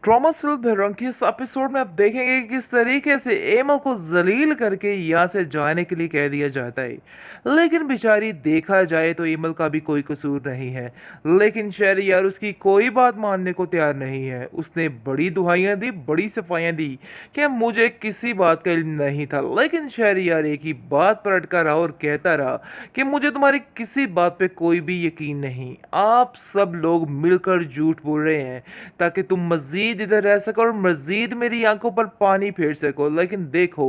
Trauma still बेरंग इस episode में आप देखेंगे कि किस तरीके से एमा को जलील करके यहाँ से जाने के लिए कह दिया जाता है। लेकिन बेचारी देखा जाए तो एमल का भी कोई कसूर नहीं है। लेकिन शहरयार उसकी कोई बात मानने को तैयार नहीं है। उसने बड़ी दुहाइयाँ दी, बड़ी सफाइयाँ दी कि मुझे किसी बात का इल्म नहीं था। लेकिन शहरयार एक ही बात पर अटका रहा और कहता रहा कि मुझे तुम्हारी किसी बात पे कोई भी यकीन नहीं। आप सब लोग मिलकर झूठ बोल रहे हैं ताकि तुम मज़ीद इधर रह सको और मज़ीद मेरी आंखों पर पानी फेर सको। लेकिन देखो,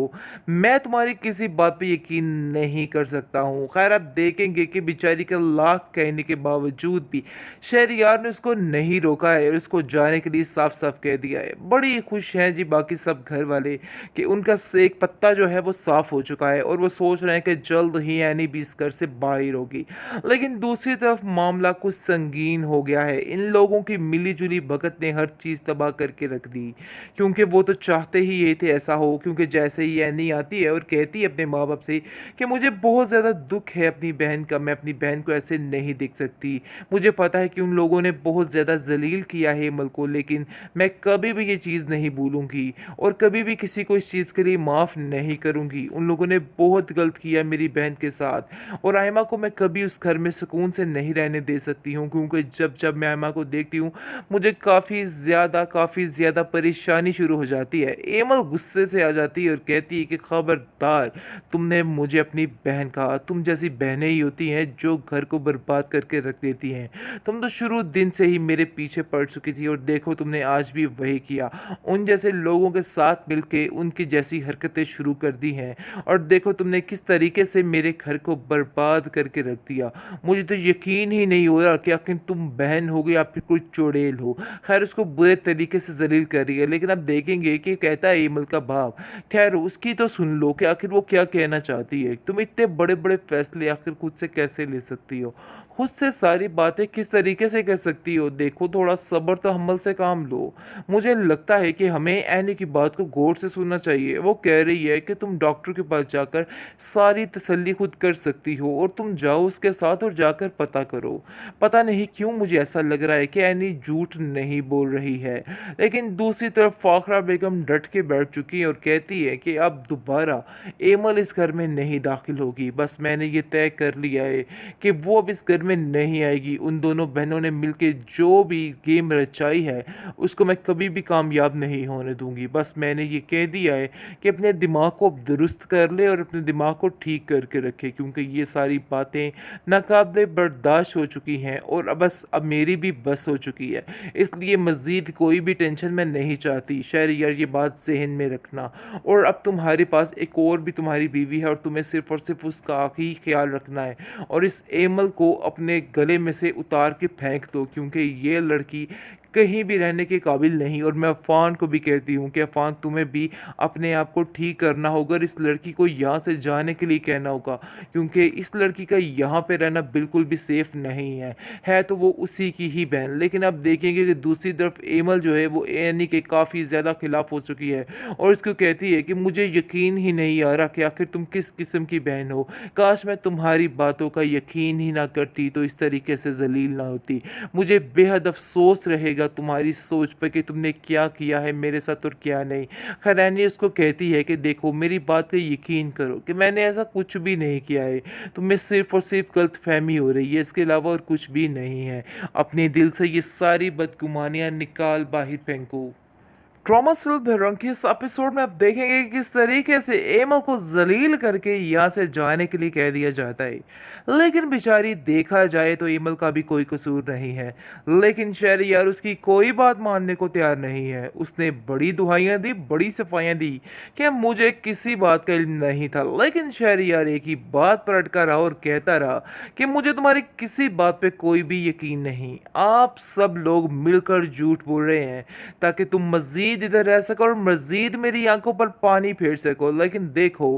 मैं तुम्हारी किसी बात पे यकीन नहीं कर सकता हूँ। खैर, आप देखेंगे कि बेचारी का लाख कहने के बावजूद भी शहरयार ने उसको नहीं रोका है और उसको जाने के लिए साफ साफ कह दिया है। बड़ी खुश हैं जी बाकी सब घर वाले कि उनका एक पत्ता जो है वो साफ हो चुका है और वो सोच रहे हैं कि जल्द ही एनी भी इस घर से बाहर होगी। लेकिन दूसरी तरफ मामला कुछ संगीन हो गया है। इन लोगों की मिली जुली भगत ने हर चीज़ तबाह करके रख दी, क्योंकि वो तो चाहते ही ये थे ऐसा हो। क्योंकि जैसे ही एनी आती है और कहती है अपने माँ बाप से कि मुझे बहुत ज़्यादा दुख है अपनी बहन का, मैं अपनी बहन को ऐसे नहीं देख सकती। मुझे पता है कि उन लोगों ने बहुत ज़्यादा जलील किया है हेमल को, लेकिन मैं कभी भी ये चीज़ नहीं भूलूंगी और कभी भी किसी को इस चीज़ के लिए माफ़ नहीं करूंगी। उन लोगों ने बहुत गलत किया मेरी बहन के साथ और आयमा को मैं कभी उस घर में सुकून से नहीं रहने दे सकती हूँ। क्योंकि जब जब मैं आयमा को देखती हूँ मुझे काफ़ी ज़्यादा परेशानी शुरू हो जाती है। एमल गुस्से से आ जाती है और कहती है कि खबरदार, तुमने मुझे अपनी बहन कहा। तुम जैसी बहनें ही होती हैं जो घर को बर्बाद करके रख देती हैं। तुम तो शुरू दिन से ही मेरे पीछे पड़ चुकी थी और देखो तुमने आज भी वही किया। उन जैसे लोगों के साथ मिलके उनकी जैसी हरकतें शुरू कर दी हैं और देखो तुमने किस तरीके से मेरे घर को बर्बाद करके रख दिया। मुझे तो यकीन ही नहीं हो रहा कि आखिर तुम बहन हो या फिर कोई चुड़ैल हो। खैर, उसको बुरे तरीके से जलील कर रही है। लेकिन अब देखेंगे कि कहता है एमल का बाप, खैर उसकी तो सुन लो कि आखिर वो क्या कहना चाहती है। तुम इतने बड़े बड़े फैसले आखिर खुद से कैसे ले सकती हो? खुद से सारी बातें किस तरीके से कर सकती हो? देखो, थोड़ा सब्र तो हम्मल से काम लो। मुझे लगता है कि हमें एनी की बात को गौर से सुनना चाहिए। वो कह रही है कि तुम डॉक्टर के पास जाकर सारी तसल्ली खुद कर सकती हो और तुम जाओ उसके साथ और जाकर पता करो। पता नहीं क्यों मुझे ऐसा लग रहा है कि एनी झूठ नहीं बोल रही है। लेकिन दूसरी तरफ फाखरा बेगम डट के बैठ चुकी है और कहती है कि अब दोबारा एमल इस घर में नहीं दाखिल होगी। बस मैंने ये तय कर लिया है कि वो अब इस घर में नहीं आएगी। उन दोनों बहनों ने मिलकर जो भी गेम रचाई है उसको मैं कभी भी कामयाब नहीं होने दूंगी। बस मैंने ये कह दिया है कि अपने दिमाग को दुरुस्त कर ले और अपने दिमाग को ठीक करके रखे, क्योंकि ये सारी बातें नाकाबिले बर्दाश्त हो चुकी हैं और अब मेरी भी बस हो चुकी है। इसलिए मज़ीद कोई भी टेंशन मैं नहीं चाहती। शहरयार, ये बात जहन में रखना। और अब तुम्हारे पास एक और भी तुम्हारी बीवी है और तुम्हें सिर्फ और सिर्फ उसका ही ख्याल रखना है और इस एमल को अपने गले में से उतार के फेंक दो, क्योंकि ये लड़की कहीं भी रहने के काबिल नहीं। और मैं अफ़ान को भी कहती हूँ कि अफ़ान, तुम्हें भी अपने आप को ठीक करना होगा और इस लड़की को यहाँ से जाने के लिए कहना होगा, क्योंकि इस लड़की का यहाँ पे रहना बिल्कुल भी सेफ़ नहीं है तो वो उसी की ही बहन। लेकिन अब देखेंगे कि दूसरी तरफ एमल जो है वो एनी के काफ़ी ज़्यादा खिलाफ हो चुकी है और इसको कहती है कि मुझे यकीन ही नहीं आ रहा कि आखिर तुम किस किस्म की बहन हो। काश मैं तुम्हारी बातों का यकीन ही ना करती तो इस तरीके से जलील ना होती। मुझे बेहद अफसोस रहेगा तुम्हारी सोच पर कि तुमने क्या किया है मेरे साथ और क्या नहीं। खैर, एनी उसको कहती है कि देखो, मेरी बात पे यकीन करो कि मैंने ऐसा कुछ भी नहीं किया है। तुम्हें सिर्फ और सिर्फ गलतफहमी हो रही है, इसके अलावा और कुछ भी नहीं है। अपने दिल से ये सारी बदगुमानियां निकाल बाहर फेंको। ट्रॉमा स्टिल बेरंग इस एपिसोड में आप देखेंगे कि किस तरीके से एमा को जलील करके यहाँ से जाने के लिए कह दिया जाता है। लेकिन बेचारी देखा जाए तो एमल का भी कोई कसूर नहीं है। लेकिन शहरयार उसकी कोई बात मानने को तैयार नहीं है। उसने बड़ी दुहाइयाँ दी, बड़ी सफाइयाँ दी कि मुझे किसी बात का इल्म नहीं था। लेकिन शहरयार एक ही बात पर अटका रहा और कहता रहा कि मुझे तुम्हारी किसी बात पे कोई भी यकीन नहीं। आप सब लोग मिलकर झूठ बोल रहे हैं ताकि तुम मज़ीद मज़ीद इधर रह सको और मज़ीद मेरी आँखों पर पानी फेर सको। लेकिन देखो,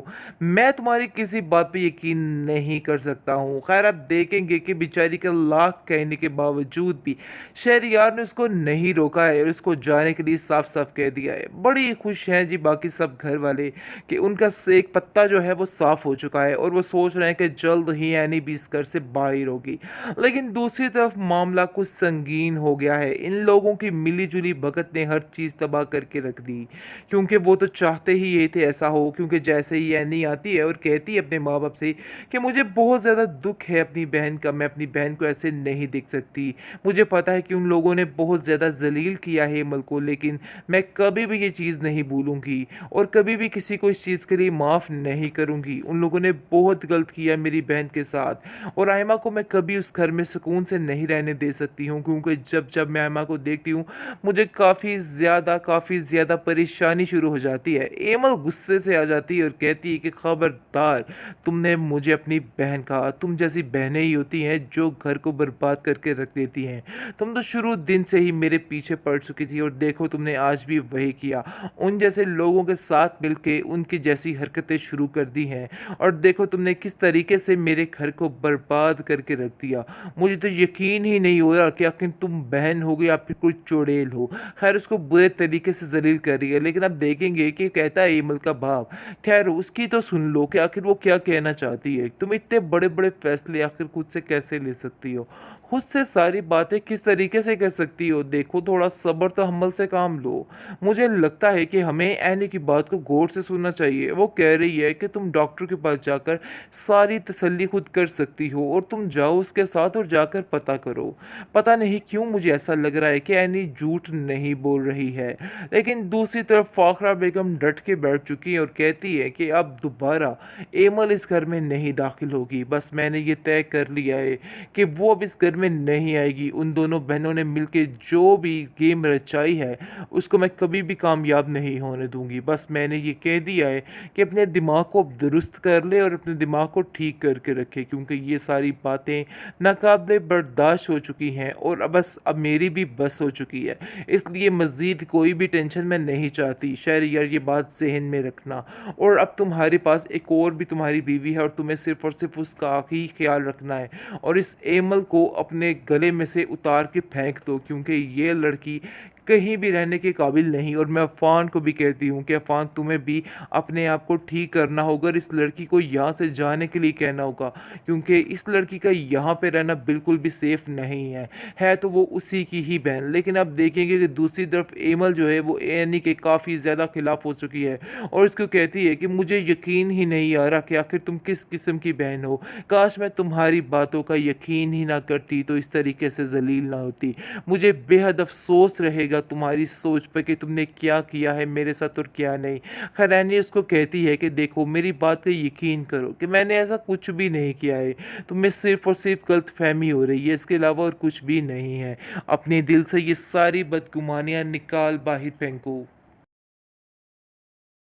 मैं तुम्हारी किसी बात पे यकीन नहीं कर सकता हूँ। ख़ैर, आप देखेंगे कि बेचारी का लाख कहने के बावजूद भी शहरयार ने उसको नहीं रोका है और उसको जाने के लिए साफ-साफ कह दिया है। बड़ी खुश हैं जी बाकी सब घर वाले कि उनका सेक पत्ता जो है वो साफ़ हो चुका है और वो सोच रहे हैं कि जल्द ही एनी भी इस घर से बाहर होगी। लेकिन दूसरी तरफ मामला कुछ संगीन हो गया है। इन लोगों की मिली-जुली भगत ने हर चीज़ तबाह करके रख दी, क्योंकि वो तो चाहते ही ये थे ऐसा हो, क्योंकि जैसे ही एनी आती है और कहती है अपने माँ-बाप से कि मुझे बहुत ज़्यादा दुःख है अपनी बहन का, मैं अपनी बहन को ऐसे नहीं देख सकती। मुझे पता है कि उन लोगों ने बहुत ज़्यादा ज़लील किया है हेमल को, लेकिन मैं कभी भी ये चीज़ नहीं भूलूँगी और कभी भी किसी को इस चीज़ के लिए माफ़ नहीं करूँगी। उन लोगों ने बहुत गलत किया मेरी बहन के साथ और आयमा को मैं कभी उस घर में सुकून से नहीं रहने दे सकती हूँ, क्योंकि जब-जब मैं आयमा को देखती हूँ, मुझे काफ़ी ज़्यादा परेशानी शुरू हो जाती है। एमल गुस्से से आ जाती है और कहती है कि खबरदार, तुमने मुझे अपनी बहन कहा, तुम जैसी बहनें ही होती हैं जो घर को बर्बाद करके रख देती हैं। तुम तो शुरू दिन से ही मेरे पीछे पड़ चुकी थी और देखो तुमने आज भी वही किया। उन जैसे लोगों के साथ मिलके उनकी जैसी हरकतें शुरू कर दी हैं और देखो तुमने किस तरीके से मेरे घर को बर्बाद करके रख दिया। मुझे तो यकीन ही नहीं हो रहा कि आखिर तुम बहन हो या फिर कोई चुड़ैल हो। खैर, उसको बुरे तरीके से ज़लील कर रही है, लेकिन अब देखेंगे कि कहता है एमल का बाप। खैर, उसकी तो सुन लो कि आखिर वो क्या कहना चाहती है। तुम इतने बड़े-बड़े फैसले आखिर खुद से कैसे ले सकती हो? खुद से सारी बातें किस तरीके से कर सकती हो? देखो, थोड़ा सब्र तहम्मुल से काम लो। मुझे लगता है कि हमें ऐनी की बात को गौर से सुनना चाहिए। वो कह रही है कि तुम डॉक्टर के पास जाकर सारी तसल्ली खुद कर सकती हो और तुम जाओ उसके साथ और जाकर पता करो। पता नहीं क्यों मुझे ऐसा लग रहा है कि ऐनी झूठ नहीं बोल रही है। लेकिन दूसरी तरफ फ़ाखरा बेगम डट के बैठ चुकी है और कहती है कि अब दोबारा एमल इस घर में नहीं दाखिल होगी। बस मैंने ये तय कर लिया है कि वो अब इस घर में नहीं आएगी। उन दोनों बहनों ने मिलके जो भी गेम रचाई है, उसको मैं कभी भी कामयाब नहीं होने दूँगी। बस मैंने ये कह दिया है कि अपने दिमाग को अब दुरुस्त कर ले और अपने दिमाग को ठीक करके रखे, क्योंकि ये सारी बातें नाकाबिले बर्दाश्त हो चुकी हैं और अब मेरी भी बस हो चुकी है। इसलिए मज़ीद कोई भी टेंशन मैं नहीं चाहती। शहरयार, ये बात ज़हन में रखना। और अब तुम्हारे पास एक और भी तुम्हारी बीवी है और तुम्हें सिर्फ़ और सिर्फ़ उसका ही ख़्याल रखना है और इस एमल को अपने गले में से उतार के फेंक दो, क्योंकि ये लड़की कहीं भी रहने के काबिल नहीं। और मैं अफ़ान को भी कहती हूँ कि अफ़ान, तुम्हें भी अपने आप को ठीक करना होगा और इस लड़की को यहाँ से जाने के लिए कहना होगा, क्योंकि इस लड़की का यहाँ पे रहना बिल्कुल भी सेफ़ नहीं है तो वो उसी की ही बहन। लेकिन अब देखेंगे कि दूसरी तरफ एमल जो है वो एनी के काफ़ी ज़्यादा खिलाफ हो चुकी है और उसको कहती है कि मुझे यकीन ही नहीं आ रहा कि आखिर तुम किस किस्म की बहन हो। काश मैं तुम्हारी बातों का यकीन ही ना करती तो इस तरीके से जलील ना होती। मुझे बेहद अफसोस रहेगा तुम्हारी सोच पर कि तुमने क्या किया है मेरे साथ और क्या नहीं। खैर, एनी उसको कहती है कि देखो, मेरी बात पे यकीन करो कि मैंने ऐसा कुछ भी नहीं किया है। तुम्हें सिर्फ़ और सिर्फ़ गलतफ़हमी हो रही है, इसके अलावा और कुछ भी नहीं है। अपने दिल से ये सारी बदगुमानियाँ निकाल बाहर फेंको।